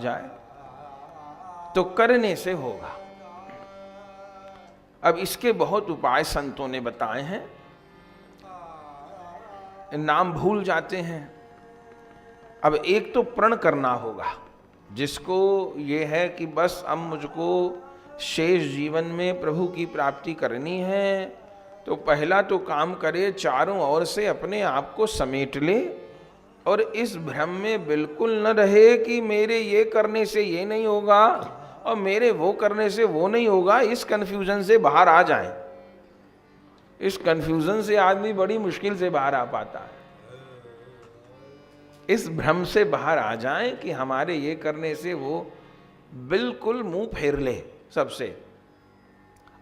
जाए तो करने से होगा। अब इसके बहुत उपाय संतों ने बताए हैं। नाम भूल जाते हैं, अब एक तो प्रण करना होगा। जिसको ये है कि बस अब मुझको शेष जीवन में प्रभु की प्राप्ति करनी है, तो पहला तो काम करे, चारों ओर से अपने आप को समेट ले और इस भ्रम में बिल्कुल न रहे कि मेरे ये करने से ये नहीं होगा और मेरे वो करने से वो नहीं होगा। इस कंफ्यूजन से बाहर आ जाए। इस कंफ्यूजन से आदमी बड़ी मुश्किल से बाहर आ पाता है। इस भ्रम से बाहर आ जाए कि हमारे ये करने से वो बिल्कुल मुंह फेर ले सबसे,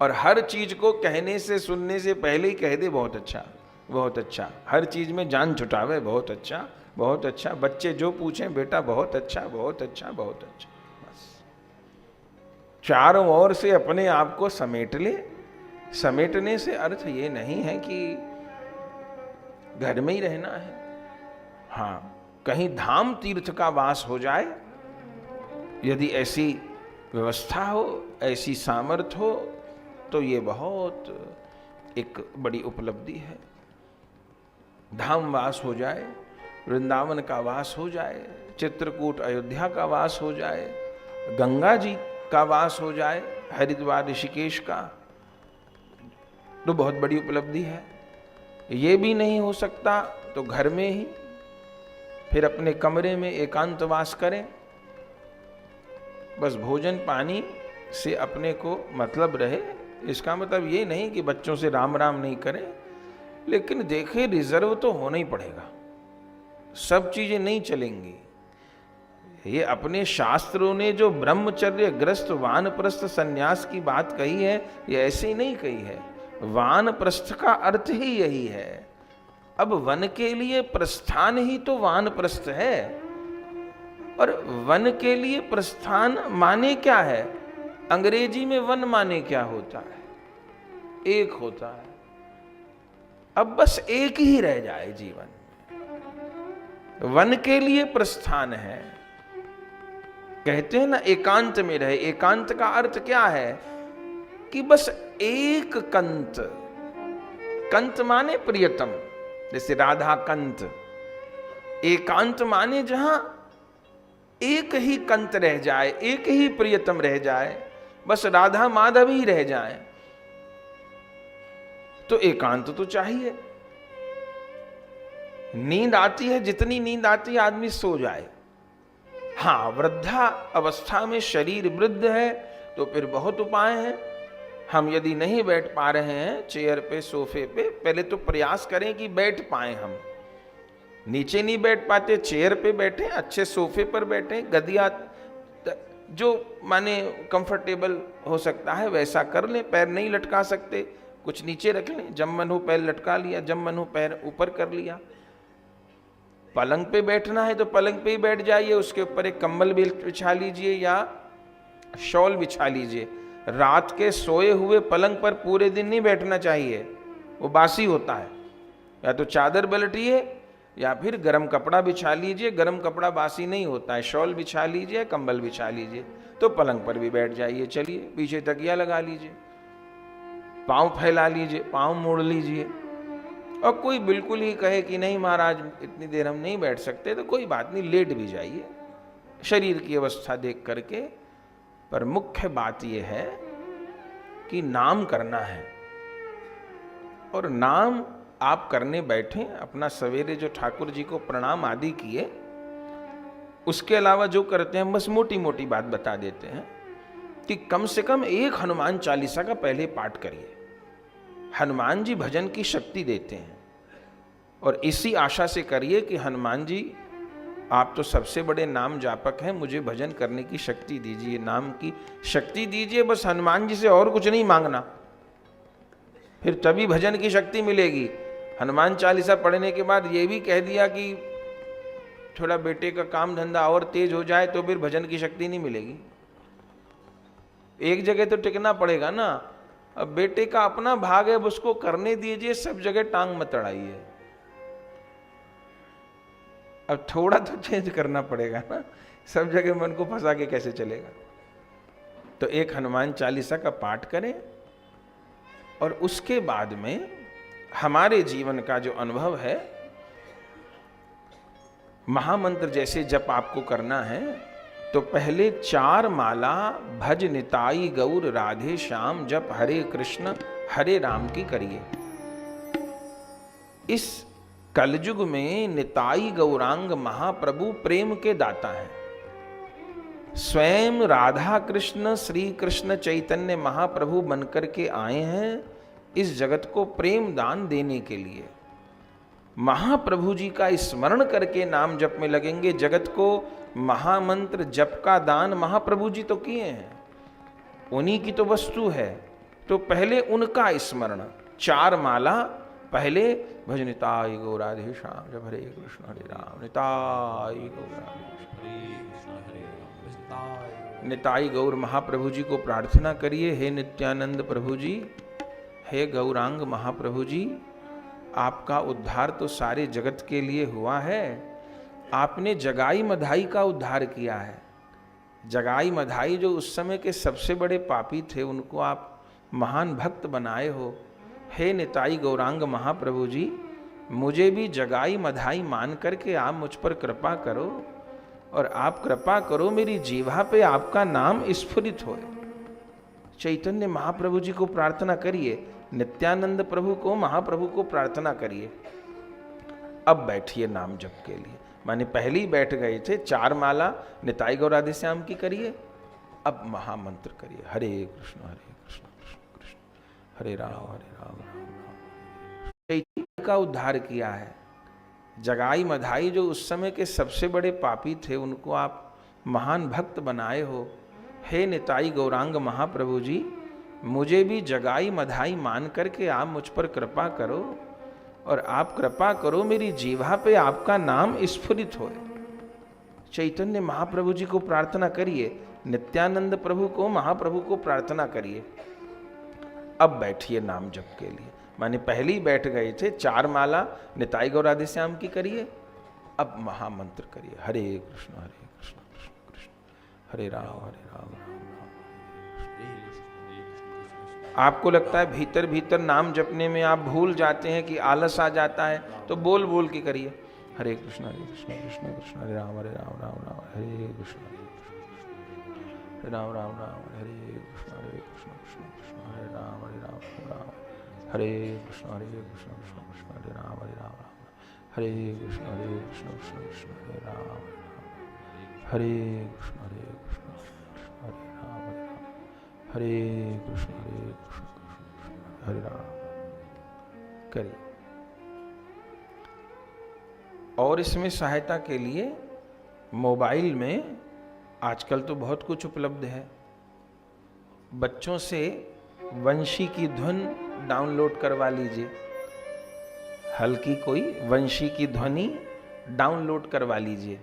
और हर चीज को कहने से सुनने से पहले ही कह दे बहुत अच्छा बहुत अच्छा। हर चीज में जान छुटावे बहुत अच्छा बहुत अच्छा। बच्चे जो पूछें बेटा बहुत अच्छा बहुत अच्छा बहुत अच्छा। बस चारों ओर से अपने आप को समेट ले। समेटने से अर्थ ये नहीं है कि घर में ही रहना है। हाँ, कहीं धाम तीर्थ का वास हो जाए, यदि ऐसी व्यवस्था हो, ऐसी सामर्थ्य हो, तो ये बहुत एक बड़ी उपलब्धि है। धाम वास हो जाए, वृंदावन का वास हो जाए, चित्रकूट अयोध्या का वास हो जाए, गंगा जी का वास हो जाए, हरिद्वार ऋषिकेश का, तो बहुत बड़ी उपलब्धि है। ये भी नहीं हो सकता तो घर में ही फिर अपने कमरे में एकांतवास करें। बस भोजन पानी से अपने को मतलब रहे। इसका मतलब ये नहीं कि बच्चों से राम राम नहीं करें, लेकिन देखे रिजर्व तो होना ही पड़ेगा। सब चीजें नहीं चलेंगी। ये अपने शास्त्रों ने जो ब्रह्मचर्य ग्रस्त वानप्रस्थ संन्यास की बात कही है, ये ऐसे ही नहीं कही है। वानप्रस्थ का अर्थ ही यही है। अब वन के लिए प्रस्थान ही तो वानप्रस्थ है। और वन के लिए प्रस्थान माने क्या है? अंग्रेजी में वन माने क्या होता है? एक होता है। अब बस एक ही रह जाए जीवन में। वन के लिए प्रस्थान है। कहते हैं ना एकांत में रहे। एकांत का अर्थ क्या है? कि बस एक कंत। कंत माने प्रियतम, जैसे राधा कंत। एकांत माने जहां एक ही कंत रह जाए, एक ही प्रियतम रह जाए, बस राधा माधव ही रह जाए, तो एकांत तो चाहिए। नींद आती है, जितनी नींद आती है आदमी सो जाए। हाँ, वृद्धा अवस्था में शरीर वृद्ध है तो फिर बहुत उपाय हैं। हम यदि नहीं बैठ पा रहे हैं चेयर पे, सोफे पे, पहले तो प्रयास करें कि बैठ पाए। हम नीचे नहीं बैठ पाते, चेयर पे बैठे, अच्छे सोफे पर बैठे, गदिया जो माने कंफर्टेबल हो सकता है वैसा कर लें। पैर नहीं लटका सकते, कुछ नीचे रख लें। जब मन हो पैर लटका लिया, जब मन हो पैर ऊपर कर लिया। पलंग पे बैठना है तो पलंग पे ही बैठ जाइए, उसके ऊपर एक कंबल भी बिछा लीजिए या शॉल बिछा लीजिए। रात के सोए हुए पलंग पर पूरे दिन नहीं बैठना चाहिए, वो बासी होता है। या तो चादर पलटिए या फिर गर्म कपड़ा बिछा लीजिए। गर्म कपड़ा बासी नहीं होता है। शॉल बिछा लीजिए, कंबल बिछा लीजिए, तो पलंग पर भी बैठ जाइए। चलिए, पीछे तकिया लगा लीजिए, पांव फैला लीजिए, पांव मोड़ लीजिए। और कोई बिल्कुल ही कहे कि नहीं महाराज इतनी देर हम नहीं बैठ सकते, तो कोई बात नहीं, लेट भी जाइए शरीर की अवस्था देख करके। पर मुख्य बात यह है कि नाम करना है। और नाम आप करने बैठे, अपना सवेरे जो ठाकुर जी को प्रणाम आदि किए, उसके अलावा जो करते हैं बस मोटी मोटी बात बता देते हैं कि कम से कम एक हनुमान चालीसा का पहले पाठ करिए। हनुमान जी भजन की शक्ति देते हैं, और इसी आशा से करिए कि हनुमान जी आप तो सबसे बड़े नाम जापक हैं, मुझे भजन करने की शक्ति दीजिए, नाम की शक्ति दीजिए। बस हनुमान जी से और कुछ नहीं मांगना, फिर तभी भजन की शक्ति मिलेगी। हनुमान चालीसा पढ़ने के बाद ये भी कह दिया कि थोड़ा बेटे का काम धंधा और तेज हो जाए, तो फिर भजन की शक्ति नहीं मिलेगी। एक जगह तो टिकना पड़ेगा ना। अब बेटे का अपना भाग है, उसको करने दीजिए, सब जगह टांग मत अड़ाइए। अब थोड़ा तो चेंज करना पड़ेगा ना। सब जगह मन को फंसा के कैसे चलेगा। तो एक हनुमान चालीसा का पाठ करें और उसके बाद में हमारे जीवन का जो अनुभव है, महामंत्र जैसे जप आपको करना है तो पहले 4 माला भज निताई गौर राधे श्याम जप हरे कृष्ण हरे राम की करिए। इस कलयुग में निताई गौरांग महाप्रभु प्रेम के दाता हैं। स्वयं राधा कृष्ण श्री कृष्ण चैतन्य महाप्रभु बनकर के आए हैं इस जगत को प्रेम दान देने के लिए। महाप्रभु जी का स्मरण करके नाम जप में लगेंगे। जगत को महामंत्र जप का दान महाप्रभु जी तो किए हैं, उन्हीं की तो वस्तु है, तो पहले उनका स्मरण। 4 माला पहले भज निताई गौर राधे श्याम जप हरे कृष्ण हरे राम निताई गौर निताई गौर महाप्रभु जी को प्रार्थना करिए। हे नित्यानंद प्रभु जी, हे गौरांग महाप्रभु जी, आपका उद्धार तो सारे जगत के लिए हुआ है। आपने जगाई मधाई का उद्धार किया है। जगाई मधाई जो उस समय के सबसे बड़े पापी थे, उनको आप महान भक्त बनाए हो। हे निताई गौरांग महाप्रभु जी, मुझे भी जगाई मधाई मान करके आप मुझ पर कृपा करो और आप कृपा करो मेरी जीवा पे आपका नाम स्फुरित होए। चैतन्य महाप्रभु जी को प्रार्थना करिए, नित्यानंद प्रभु को महाप्रभु को प्रार्थना करिए। अब बैठिए नाम जप के लिए। माने पहले ही बैठ गए थे, 4 माला निताई गौर राधे श्याम की करिए। अब महामंत्र करिए, हरे कृष्ण कृष्ण कृष्ण हरे राम राम राम। चैतन्य का उद्धार किया है। जगाई मधाई जो उस समय के सबसे बड़े पापी थे, उनको आप महान भक्त बनाए हो। हे निताई गौरांग महाप्रभु जी, मुझे भी जगाई मधाई मान करके आप मुझ पर कृपा करो और आप कृपा करो मेरी जीवा पे आपका नाम स्फुरित होए। चैतन्य महाप्रभु जी को प्रार्थना करिए, नित्यानंद प्रभु को महाप्रभु को प्रार्थना करिए। अब बैठिए नाम जप के लिए। माने पहले ही बैठ गए थे, 4 माला निताई गौर राधे श्याम की करिए। अब महामंत्र करिए, हरे कृष्ण कृष्ण कृष्ण हरे राम राम राम। आपको लगता है भीतर भीतर नाम जपने में आप भूल जाते हैं कि आलस आ जाता है, तो बोल बोल के करिए, हरे कृष्ण कृष्ण कृष्ण हरे राम राम राम हरे कृष्ण हरे राम राम हरे कृष्ण कृष्ण कृष्ण हरे राम राम हरे कृष्ण कृष्ण कृष्ण हरे राम हरे कृष्ण कृष्ण कृष्ण हरे राम हरे कृष्ण कृष्ण हरे राम हरे कृष्ण हरे राम करिए। और इसमें सहायता के लिए मोबाइल में आजकल तो बहुत कुछ उपलब्ध है। बच्चों से वंशी की धुन डाउनलोड करवा लीजिए, हल्की कोई वंशी की ध्वनि डाउनलोड करवा लीजिए।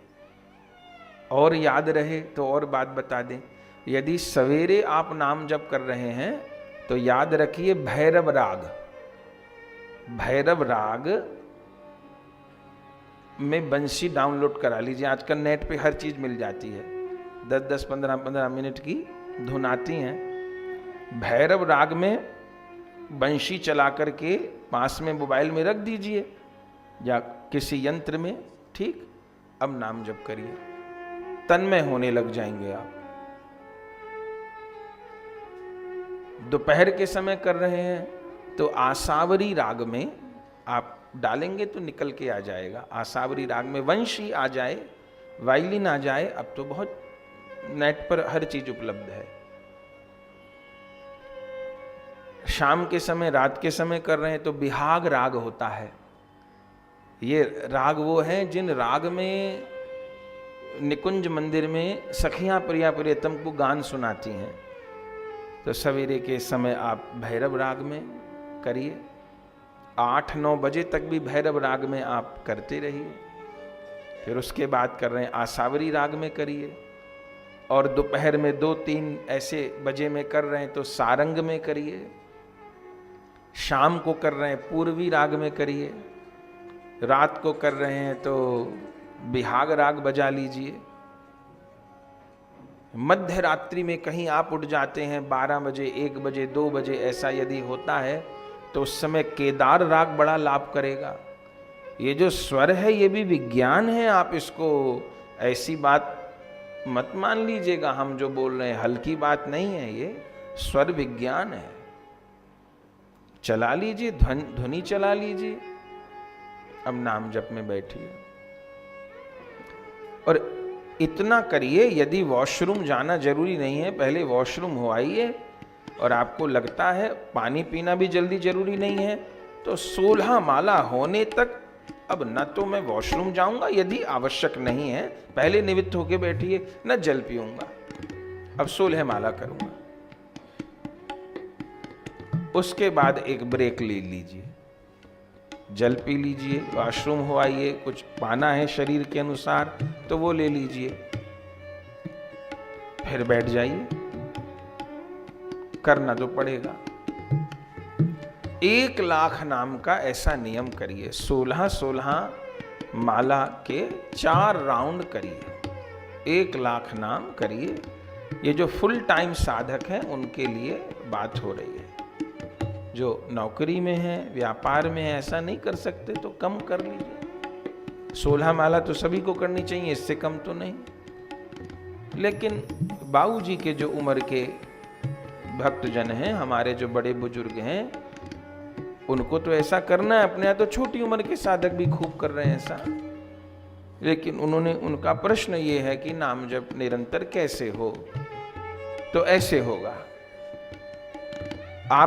और याद रहे तो और बात बता दें, यदि सवेरे आप नाम जप कर रहे हैं तो याद रखिए भैरव राग, भैरव राग में बंशी डाउनलोड करा लीजिए। आजकल नेट पे हर चीज मिल जाती है, 10-10, 15-15 मिनट की धुन आती हैं। भैरव राग में बंशी चला करके पास में मोबाइल में रख दीजिए या किसी यंत्र में, ठीक। अब नाम जप करिए, तन्मय होने लग जाएंगे आप। दोपहर के समय कर रहे हैं तो आसावरी राग में आप डालेंगे तो निकल के आ जाएगा। आसावरी राग में वंशी आ जाए, वायलिन आ जाए, अब तो बहुत नेट पर हर चीज उपलब्ध है। शाम के समय, रात के समय कर रहे हैं तो बिहाग राग होता है। ये राग वो है जिन राग में निकुंज मंदिर में सखियां प्रिया प्रियतम को गान सुनाती हैं। तो सवेरे के समय आप भैरव राग में करिए, 8-9 बजे तक भी भैरव राग में आप करते रहिए। फिर उसके बाद कर रहे हैं आसावरी राग में करिए, और दोपहर में 2-3 ऐसे बजे में कर रहे हैं तो सारंग में करिए। शाम को कर रहे हैं पूर्वी राग में करिए, रात को कर रहे हैं तो बिहाग राग बजा लीजिए। मध्य रात्रि में कहीं आप उठ जाते हैं 12 बजे, 1 बजे, 2 बजे, ऐसा यदि होता है तो उस समय केदार राग बड़ा लाभ करेगा। ये जो स्वर है ये भी विज्ञान है, आप इसको ऐसी बात मत मान लीजिएगा, हम जो बोल रहे हैं हल्की बात नहीं है, ये स्वर विज्ञान है। चला लीजिए, ध्वनि चला लीजिए, अब नाम जप में बैठिए और इतना करिए। यदि वॉशरूम जाना जरूरी नहीं है, पहले वॉशरूम हो आइए, और आपको लगता है पानी पीना भी जल्दी जरूरी नहीं है, तो 16 माला होने तक अब न तो मैं वॉशरूम जाऊंगा, यदि आवश्यक नहीं है पहले निवृत्त होके बैठिए, न जल पीऊंगा, अब 16 माला करूंगा। उसके बाद एक ब्रेक ले लीजिए, जल पी लीजिए, वॉशरूम हो आइए, कुछ पाना है शरीर के अनुसार तो वो ले लीजिए, फिर बैठ जाइए, करना तो पड़ेगा। 1 लाख नाम का ऐसा नियम करिए, 16 माला के 4 राउंड करिए, 1 लाख नाम करिए। ये जो फुल टाइम साधक हैं उनके लिए बात हो रही है, जो नौकरी में है, व्यापार में है, ऐसा नहीं कर सकते तो कम कर लीजिए। 16 माला तो सभी को करनी चाहिए, इससे कम तो नहीं। लेकिन बाबूजी के जो उम्र के भक्तजन हैं, हमारे जो बड़े बुजुर्ग हैं, उनको तो ऐसा करना है। अपने यहाँ तो छोटी उम्र के साधक भी खूब कर रहे हैं ऐसा, लेकिन उनका प्रश्न ये है कि नाम जप निरंतर कैसे हो, तो ऐसे होगा।